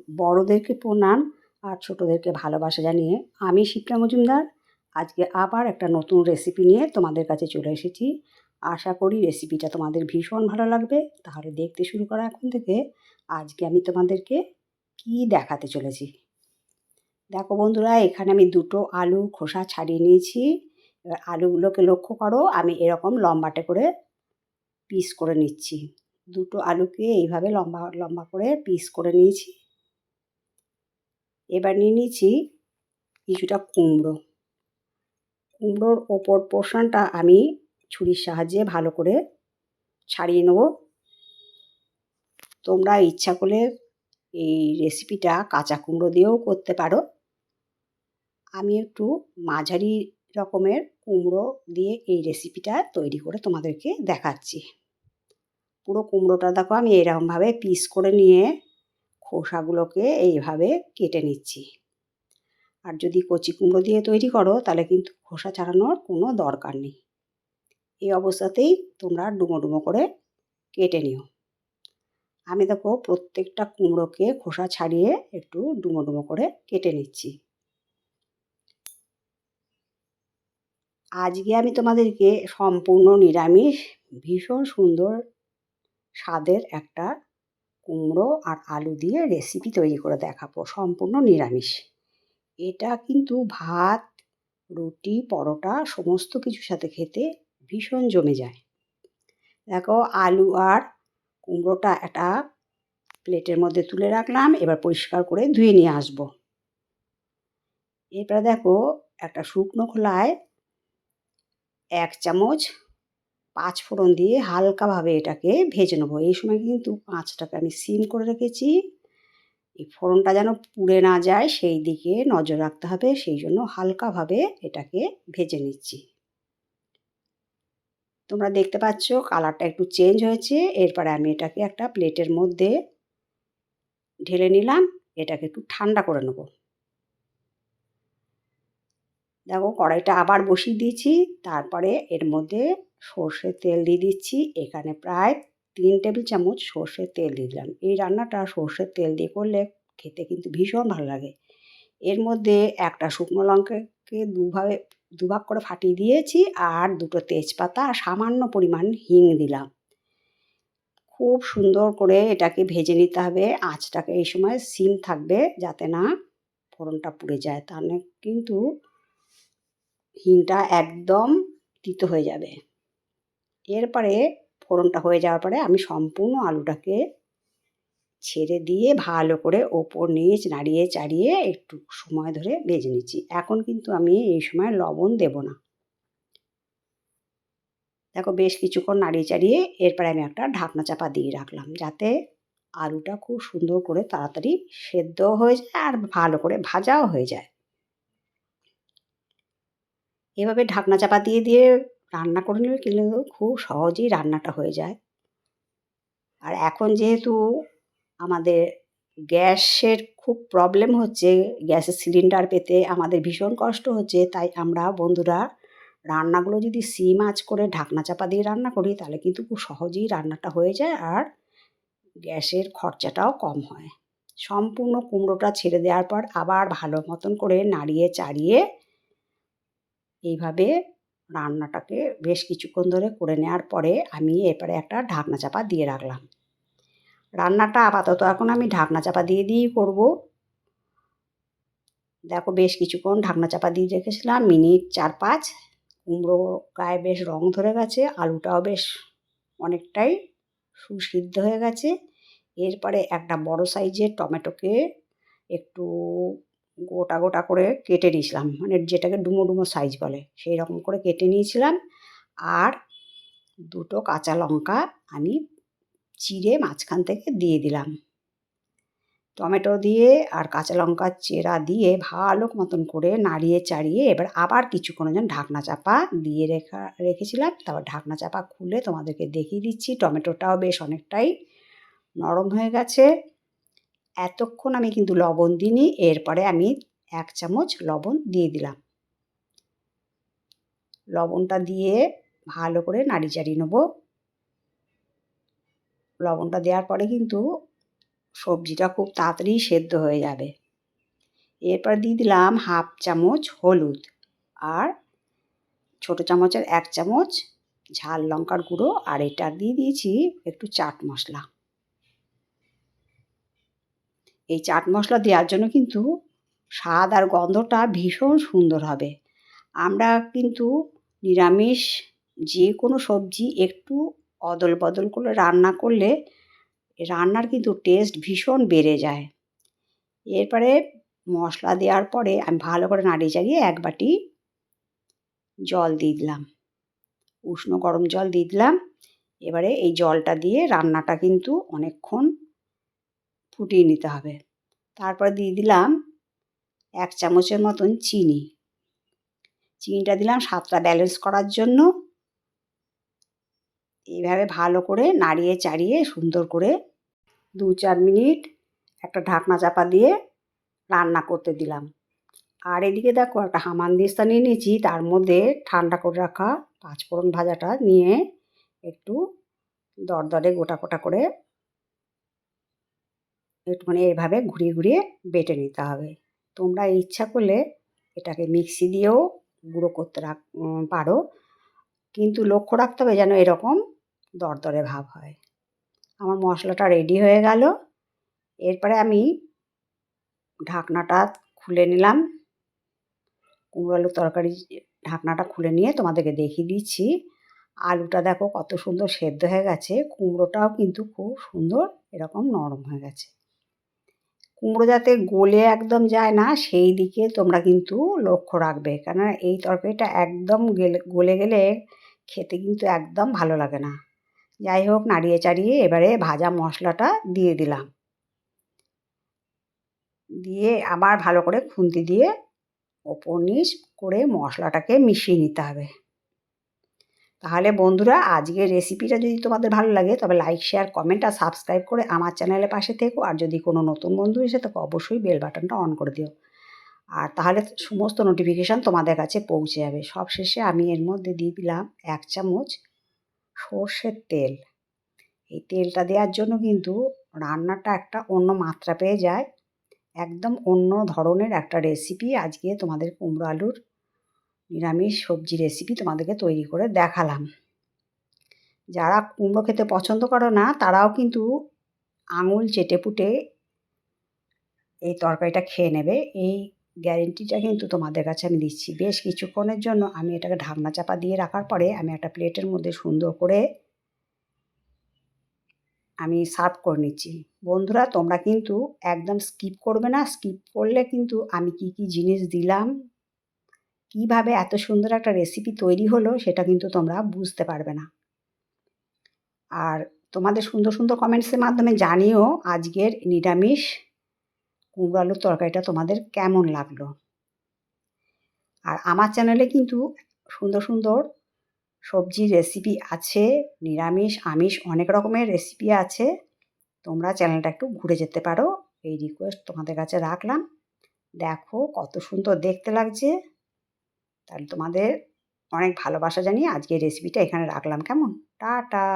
বড়োদেরকে প্রণাম আর ছোটোদেরকে ভালোবাসা জানিয়ে আমি শিপ্রা মজুমদার আজকে আবার একটা নতুন রেসিপি নিয়ে তোমাদের কাছে চলে এসেছি। আশা করি রেসিপিটা তোমাদের ভীষণ ভালো লাগবে। তাহলে দেখতে শুরু করা এখন থেকে। আজকে আমি তোমাদেরকে কি দেখাতে চলেছি দেখো বন্ধুরা, এখানে আমি দুটো আলু খোসা ছাড়িয়ে নিয়েছি। এবার আলুগুলোকে লক্ষ্য করো, আমি এরকম লম্বাটে করে পিস করে নিচ্ছি। দুটো আলুকে এইভাবে লম্বা লম্বা করে পিস করে নিয়েছি। এবার নিয়ে নিয়েছি কিছুটা কুমড়োর ওপর পোর্শনটা আমি ছুরির সাহায্যে ভালো করে ছাড়িয়ে নেব। তোমরা ইচ্ছা করলে এই রেসিপিটা কাঁচা কুমড়ো দিয়েও করতে পারো। আমি একটু মাঝারি রকমের কুমড়ো দিয়ে এই রেসিপিটা তৈরি করে তোমাদেরকে দেখাচ্ছি। পুরো কুমড়োটা দেখো আমি এরকমভাবে পিস করে নিয়ে খোসাগুলোকে এইভাবে কেটে নিচ্ছি। আর যদি কচি কুমড়ো দিয়ে তৈরি করো তাহলে কিন্তু খোসা ছাড়ানোর কোনো দরকার নেই। এই অবস্থাতেই তোমরা ডুমো ডুমো করে কেটে নিও। আমি দেখো প্রত্যেকটা কুমড়োকে খোসা ছাড়িয়ে একটু ডুমো ডুমো করে কেটে নিচ্ছি। আজকে আমি তোমাদেরকে সম্পূর্ণ নিরামিষ ভীষণ সুন্দর স্বাদের একটা কুমড়ো আর আলু দিয়ে রেসিপি তৈরি করে দেখাবো, সম্পূর্ণ নিরামিষ। এটা কিন্তু ভাত, রুটি, পরোটা সমস্ত কিছুর সাথে খেতে ভীষণ জমে যায়। দেখো আলু আর কুমড়োটা একটা প্লেটের মধ্যে তুলে রাখলাম। এবার পরিষ্কার করে ধুয়ে নিয়ে আসবো। এরপরে দেখো একটা শুকনো খোলায় 1 চামচ 5 ফোড়ন দিয়ে হালকাভাবে এটাকে ভেজে নেবো। এই সময় কিন্তু আঁচটাকে আমি সিম করে রেখেছি। এই ফোড়নটা যেন পুড়ে না যায় সেই দিকে নজর রাখতে হবে, সেই জন্য হালকাভাবে এটাকে ভেজে নিচ্ছি। তোমরা দেখতে পাচ্ছ কালারটা একটু চেঞ্জ হয়েছে। এরপরে আমি এটাকে একটা প্লেটের মধ্যে ঢেলে নিলাম। এটাকে একটু ঠান্ডা করে নেব। দেখো কড়াইটা আবার বসিয়ে দিয়েছি। তারপরে এর মধ্যে সর্ষের তেল দিয়ে দিচ্ছি। এখানে প্রায় 3 টেবিল চামচ সর্ষের তেল দিয়ে দিলাম। এই রান্নাটা সর্ষের তেল দিয়ে করলে খেতে কিন্তু ভীষণ ভালো লাগে। এর মধ্যে একটা শুকনো লঙ্কাকে দুভাগ করে ফাটিয়ে দিয়েছি আর দুটো তেজপাতা আর সামান্য পরিমাণ হিং দিলাম। খুব সুন্দর করে এটাকে ভেজে নিতে হবে। আঁচটাকে এই সময় সিম থাকবে যাতে না ফোড়নটা পুড়ে যায়, তাহলে কিন্তু হিংটা একদম তিতো হয়ে যাবে। এরপরে ফোড়নটা হয়ে যাওয়ার পরে আমি সম্পূর্ণ আলুটাকে ছেড়ে দিয়ে ভালো করে ওপর নিচ নাড়িয়ে চাড়িয়ে একটু সময় ধরে ভেজে নিচ্ছি। এখন কিন্তু আমি এই সময় লবণ দেব না। দেখো বেশ কিছুক্ষণ নাড়িয়ে চাড়িয়ে এরপরে আমি একটা ঢাকনা চাপা দিয়ে রাখলাম যাতে আলুটা খুব সুন্দর করে তাড়াতাড়ি সেদ্ধ হয়ে যায় আর ভালো করে ভাজাও হয়ে যায়। এভাবে ঢাকনা চাপা দিয়ে দিয়ে রান্না করে নিলে কিন্তু খুব সহজেই রান্নাটা হয়ে যায়। আর এখন যেহেতু আমাদের গ্যাসের খুব প্রবলেম হচ্ছে, গ্যাসের সিলিন্ডার পেতে আমাদের ভীষণ কষ্ট হচ্ছে, তাই আমরা বন্ধুরা রান্নাগুলো যদি সিম আঁচ করে ঢাকনা চাপা দিয়ে রান্না করি তাহলে কিন্তু খুব সহজেই রান্নাটা হয়ে যায় আর গ্যাসের খরচাটাও কম হয়। সম্পূর্ণ কুমড়োটা ছেড়ে দেওয়ার পর আবার ভালো মতন করে নাড়িয়ে চাড়িয়ে এইভাবে রান্নাটাকে বেশ কিছুক্ষণ ধরে করে নেওয়ার পরে আমি এরপরে একটা ঢাকনা চাপা দিয়ে রাখলাম। রান্নাটা আপাতত এখন আমি ঢাকনা চাপা দিয়ে দিয়েই করব। দেখো বেশ কিছুক্ষণ ঢাকনা চাপা দিয়ে রেখেছিলাম, মিনিট 4-5। কুমড়ো গায়ে বেশ রং ধরে গেছে, আলুটাও বেশ অনেকটাই সুসিদ্ধ হয়ে গেছে। এরপরে একটা বড় সাইজের টমেটোকে একটু গোটা গোটা করে কেটে নিয়েছিলাম, মানে যেটাকে ডুমো ডুমো সাইজ বলে সেই রকম করে কেটে নিয়েছিলাম। আর দুটো কাঁচা লঙ্কা আমি চিড়ে মাঝখান থেকে দিয়ে দিলাম। টমেটো দিয়ে আর কাঁচা লঙ্কার চেরা দিয়ে ভালো মতন করে নাড়িয়ে চাড়িয়ে এবার আবার কিছুক্ষণের জন্য ঢাকনা চাপা দিয়ে রেখেছিলাম। তারপর ঢাকনা চাপা খুলে তোমাদেরকে দেখিয়ে দিচ্ছি টমেটোটাও বেশ অনেকটাই নরম হয়ে গেছে। এতক্ষণ আমি কিন্তু লবণ দিইনি। এরপরে আমি 1 চামচ লবণ দিয়ে দিলাম। লবণটা দিয়ে ভালো করে নাড়ি চাড়িয়ে নেব। লবণটা দেওয়ার পরে কিন্তু সবজিটা খুব তাড়াতাড়ি সেদ্ধ হয়ে যাবে। এরপর দিয়ে দিলাম 1/2 চামচ হলুদ আর ছোটো চামচের 1 চামচ ঝাল লঙ্কার গুঁড়ো, আর এটা দিয়ে দিয়েছি একটু চাট মশলা। এই চাট মশলা দেওয়ার জন্য কিন্তু স্বাদ আর গন্ধটা ভীষণ সুন্দর হবে। আমরা কিন্তু নিরামিষ যে কোনো সবজি একটু অদল বদল করে রান্না করলে রান্নার কিন্তু টেস্ট ভীষণ বেড়ে যায়। এরপরে মশলা দেওয়ার পরে আমি ভালো করে নাড়িয়ে চাড়িয়ে 1 বাটি জল দিয়ে দিলাম, উষ্ণ গরম জল দিয়ে দিলাম। এবারে এই জলটা দিয়ে রান্নাটা কিন্তু অনেকক্ষণ ফুটিয়ে নিতে হবে। তারপরে দিয়ে দিলাম 1 চামচের মতন চিনি। চিনিটা দিলাম স্বাদটা ব্যালেন্স করার জন্য। এইভাবে ভালো করে নাড়িয়ে চাড়িয়ে সুন্দর করে 2-4 মিনিট একটা ঢাকনা চাপা দিয়ে রান্না করতে দিলাম। আর এদিকে দেখো একটা হামানদিস্তা নিয়ে নিয়েছি, তার মধ্যে ঠান্ডা করে রাখা 5 ফোড়ন ভাজাটা নিয়ে একটু দরদরে গোটা গোটা করে একটুখানি এভাবে ঘুরিয়ে ঘুরিয়ে বেটে নিতে হবে। তোমরা ইচ্ছা করলে এটাকে মিক্সি দিয়েও গুঁড়ো করতে পারো, কিন্তু লক্ষ্য রাখতে হবে যেন এরকম দরদরে ভাব হয়। আমার মশলাটা রেডি হয়ে গেল। এরপরে আমি ঢাকনাটা খুলে নিলাম। কুমড়ো আলুর তরকারি ঢাকনাটা খুলে নিয়ে তোমাদেরকে দেখিয়ে দিচ্ছি। আলুটা দেখো কত সুন্দর সেদ্ধ হয়ে গেছে, কুমড়োটাও কিন্তু খুব সুন্দর এরকম নরম হয়ে গেছে। কুমড়ো যাতে গলে একদম যায় না সেই দিকে তোমরা কিন্তু লক্ষ্য রাখবে, কেননা এই তরকারিটা একদম গলে গেলে খেতে কিন্তু একদম ভালো লাগে না। যাই হোক, নাড়িয়ে চাড়িয়ে এবারে ভাজা মশলাটা দিয়ে দিলাম, দিয়ে আবার ভালো করে খুন্তি দিয়ে ওপর নিচ করে মশলাটাকে মিশিয়ে নিতে হবে। তাহলে বন্ধুরা, আজকের রেসিপিটা যদি তোমাদের ভালো লাগে তবে লাইক, শেয়ার, কমেন্ট আর সাবস্ক্রাইব করে আমার চ্যানেলের পাশে থেকো। আর যদি কোনো নতুন বন্ধু এসে থাকো অবশ্যই বেল বাটনটা অন করে দিও, আর তাহলে সমস্ত নোটিফিকেশান তোমাদের কাছে পৌঁছে যাবে। সবশেষে আমি এর মধ্যে দিয়ে দিলাম 1 চামচ সর্ষের তেল। এই তেলটা দেওয়ার জন্য কিন্তু রান্নাটা একটা অন্য মাত্রা পেয়ে যায়। একদম অন্য ধরনের একটা রেসিপি আজকে তোমাদের কুমড়ো আলুর নিরামিষ সবজি রেসিপি তোমাদেরকে তৈরি করে দেখালাম। যারা কুমড়ো খেতে পছন্দ করো না তারাও কিন্তু আঙুল চেটেপুটে এই তরকারিটা খেয়ে নেবে, এই গ্যারেন্টিটা কিন্তু তোমাদের কাছে আমি দিচ্ছি। বেশ কিছুক্ষণের জন্য আমি এটাকে ঢাকনা চাপা দিয়ে রাখার পরে আমি একটা প্লেটের মধ্যে সুন্দর করে আমি সার্ভ করে নিচ্ছি। বন্ধুরা, তোমরা কিন্তু একদম স্কিপ করবে না। স্কিপ করলে কিন্তু আমি কি কি জিনিস দিলাম, কিভাবে এত সুন্দর একটা রেসিপি তৈরি হলো সেটা কিন্তু তোমরা বুঝতে পারবে না। আর তোমাদের সুন্দর সুন্দর কমেন্টসের মাধ্যমে জানিও আজকের নিরামিষ কুমড়ো আলুর তরকারিটা তোমাদের কেমন লাগলো। আর আমার চ্যানেলে কিন্তু সুন্দর সুন্দর সবজির রেসিপি আছে, নিরামিষ আমিষ অনেক রকমের রেসিপি আছে। তোমরা চ্যানেলটা একটু ঘুরে যেতে পারো, এই রিকোয়েস্ট তোমাদের কাছে রাখলাম। দেখো কত সুন্দর দেখতে লাগছে। তাহলে তোমাদের অনেক ভালোবাসা জানিয়ে আজকের রেসিপিটা এখানে রাখলাম। কেমন? টাটা।